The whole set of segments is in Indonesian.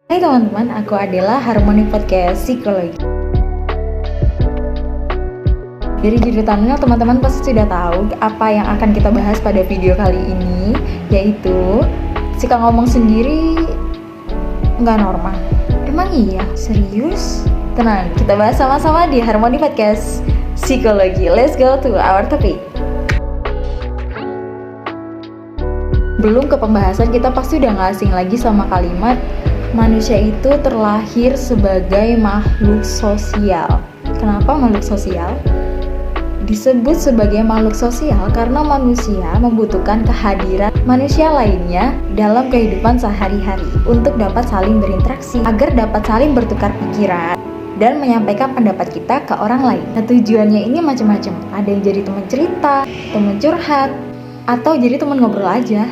Hai teman-teman, aku adalah Harmoni Podcast Psikologi. Dari judul thumbnail teman-teman pasti sudah tahu apa yang akan kita bahas pada video kali ini, yaitu suka ngomong sendiri nggak normal. Emang iya? Serius? Tenang, kita bahas sama-sama di Harmoni Podcast Psikologi. Let's go to our topic. Belum ke pembahasan, kita pasti udah gak asing lagi sama kalimat manusia itu terlahir sebagai makhluk sosial. Kenapa makhluk sosial? Disebut sebagai makhluk sosial karena manusia membutuhkan kehadiran manusia lainnya dalam kehidupan sehari-hari untuk dapat saling berinteraksi, agar dapat saling bertukar pikiran dan menyampaikan pendapat kita ke orang lain. Nah, tujuannya ini macam-macam. Ada yang jadi teman cerita, teman curhat, atau jadi teman ngobrol aja.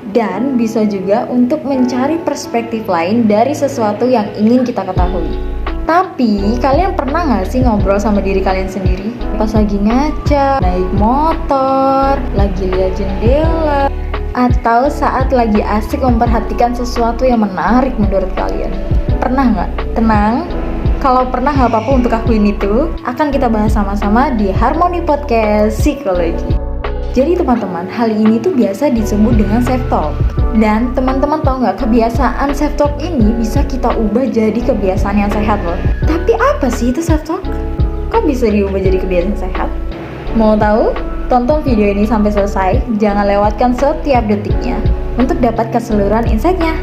Dan bisa juga untuk mencari perspektif lain dari sesuatu yang ingin kita ketahui. Tapi, kalian pernah gak sih ngobrol sama diri kalian sendiri? Pas lagi ngaca, naik motor, lagi lihat jendela, atau saat lagi asik memperhatikan sesuatu yang menarik menurut kalian. Pernah gak? Tenang, kalau pernah gak apa-apa untuk akuin itu, akan kita bahas sama-sama di Harmoni Podcast Psikologi. Jadi teman-teman, hal ini tuh biasa disebut dengan self-talk. Dan teman-teman tahu nggak, kebiasaan self-talk ini bisa kita ubah jadi kebiasaan yang sehat loh. Tapi apa sih itu self-talk? Kok bisa diubah jadi kebiasaan sehat? Mau tahu? Tonton video ini sampai selesai, jangan lewatkan setiap detiknya untuk dapat keseluruhan insight-nya.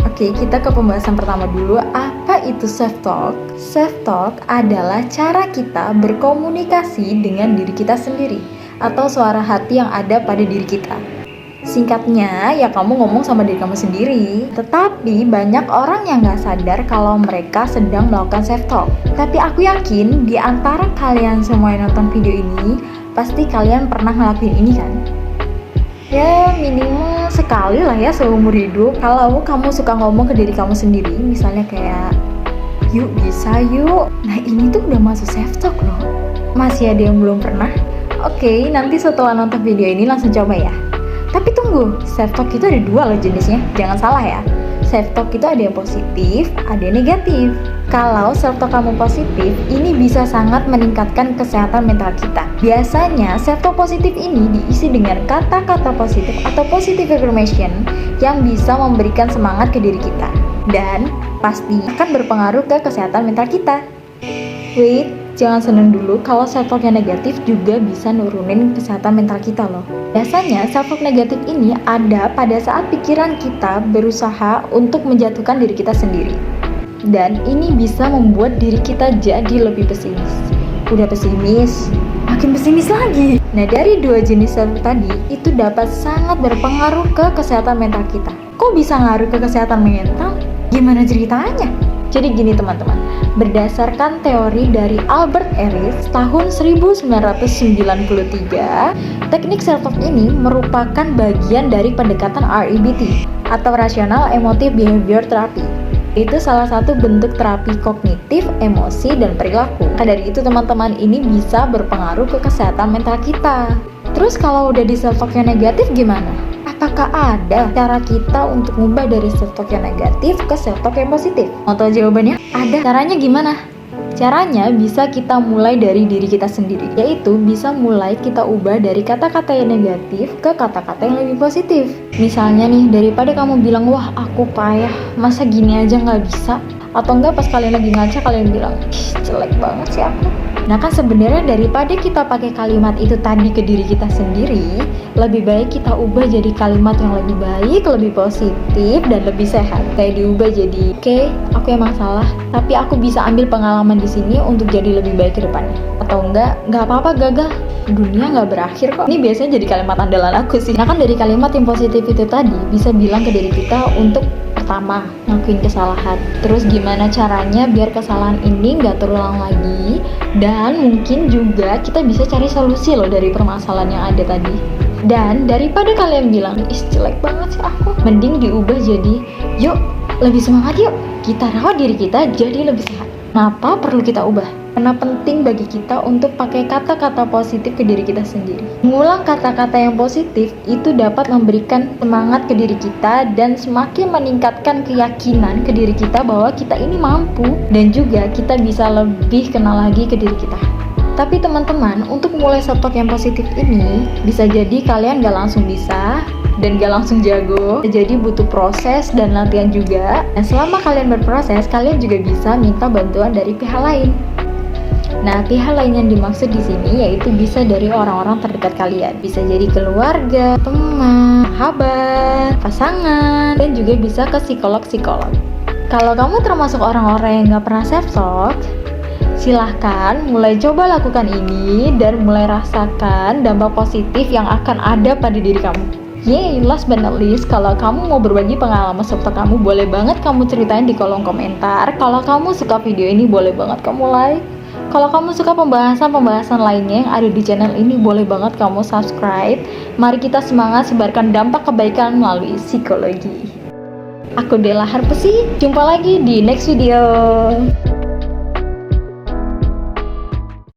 Oke, kita ke pembahasan pertama dulu. Apa itu self-talk? Self-talk adalah cara kita berkomunikasi dengan diri kita sendiri, atau suara hati yang ada pada diri kita. Singkatnya, ya kamu ngomong sama diri kamu sendiri. Tetapi banyak orang yang gak sadar kalau mereka sedang melakukan self-talk. Tapi aku yakin di antara kalian semua yang nonton video ini, pasti kalian pernah ngelakuin ini kan? Ya minimal sekali lah ya seumur hidup. Kalau kamu suka ngomong ke diri kamu sendiri, misalnya kayak, yuk bisa yuk. Nah ini tuh udah masuk self-talk loh. Masih ada yang belum pernah? Oke, nanti setelah nonton video ini langsung coba ya. Tapi tunggu, self-talk itu ada dua loh jenisnya, jangan salah ya. Self-talk itu ada yang positif, ada yang negatif. Kalau self-talk kamu positif, ini bisa sangat meningkatkan kesehatan mental kita. Biasanya, self-talk positif ini diisi dengan kata-kata positif atau positive affirmation yang bisa memberikan semangat ke diri kita. Dan pasti akan berpengaruh ke kesehatan mental kita. Wait, jangan seneng dulu, kalau self-talk yang negatif juga bisa nurunin kesehatan mental kita loh. Biasanya self-talk negatif ini ada pada saat pikiran kita berusaha untuk menjatuhkan diri kita sendiri. Dan ini bisa membuat diri kita jadi lebih pesimis. Udah pesimis, makin pesimis lagi. Nah, dari dua jenis self-talk tadi, itu dapat sangat berpengaruh ke kesehatan mental kita. Kok bisa ngaruh ke kesehatan mental? Gimana ceritanya? Jadi gini teman-teman, berdasarkan teori dari Albert Ellis tahun 1993, teknik self-talk ini merupakan bagian dari pendekatan REBT atau Rational Emotive Behavior Therapy. Itu salah satu bentuk terapi kognitif, emosi, dan perilaku. Nah, dari itu teman-teman, ini bisa berpengaruh ke kesehatan mental kita. Terus kalau udah di self-talk yang negatif gimana? Apakah ada cara kita untuk mengubah dari self-talk yang negatif ke self-talk yang positif? Mau tahu jawabannya? Ada. Caranya gimana? Caranya bisa kita mulai dari diri kita sendiri, yaitu bisa mulai kita ubah dari kata-kata yang negatif ke kata-kata yang lebih positif. Misalnya nih, daripada kamu bilang, wah aku payah, masa gini aja gak bisa? Atau enggak pas kalian lagi ngaca kalian bilang, ih jelek banget sih aku. Nah kan sebenarnya daripada kita pakai kalimat itu tadi ke diri kita sendiri, lebih baik kita ubah jadi kalimat yang lebih baik, lebih positif, dan lebih sehat. Kayak diubah jadi, oke, aku emang salah, tapi aku bisa ambil pengalaman di sini untuk jadi lebih baik ke depannya. Atau enggak apa-apa gagal, dunia nggak berakhir kok. Ini biasanya jadi kalimat andalan aku sih. Nah kan dari kalimat yang positif itu tadi, bisa bilang ke diri kita untuk pertama, ngakuin kesalahan. Terus gimana caranya biar kesalahan ini nggak terulang lagi. Dan mungkin juga kita bisa cari solusi loh dari permasalahan yang ada tadi. Dan daripada kalian bilang, ih jelek banget sih aku, mending diubah jadi, yuk lebih semangat yuk, kita rawat diri kita jadi lebih sehat. Kenapa perlu kita ubah? Karena penting bagi kita untuk pakai kata-kata positif ke diri kita sendiri. Mengulang kata-kata yang positif itu dapat memberikan semangat ke diri kita dan semakin meningkatkan keyakinan ke diri kita bahwa kita ini mampu dan juga kita bisa lebih kenal lagi ke diri kita. Tapi teman-teman, untuk mulai self-talk yang positif ini bisa jadi kalian gak langsung bisa dan gak langsung jago, jadi butuh proses dan latihan juga. Dan selama kalian berproses, kalian juga bisa minta bantuan dari pihak lain. Nah, pihak lain yang dimaksud di sini yaitu bisa dari orang-orang terdekat kalian. Bisa jadi keluarga, teman, sahabat, pasangan, dan juga bisa ke psikolog-psikolog. Kalau kamu termasuk orang-orang yang gak pernah self-talk, silahkan mulai coba lakukan ini dan mulai rasakan dampak positif yang akan ada pada diri kamu. Yeay, last but not least, kalau kamu mau berbagi pengalaman self-talk kamu, boleh banget kamu ceritain di kolom komentar. Kalau kamu suka video ini, boleh banget kamu like. Kalau kamu suka pembahasan-pembahasan lainnya yang ada di channel ini, boleh banget kamu subscribe. Mari kita semangat sebarkan dampak kebaikan melalui psikologi. Aku Della Harpesi, jumpa lagi di next video.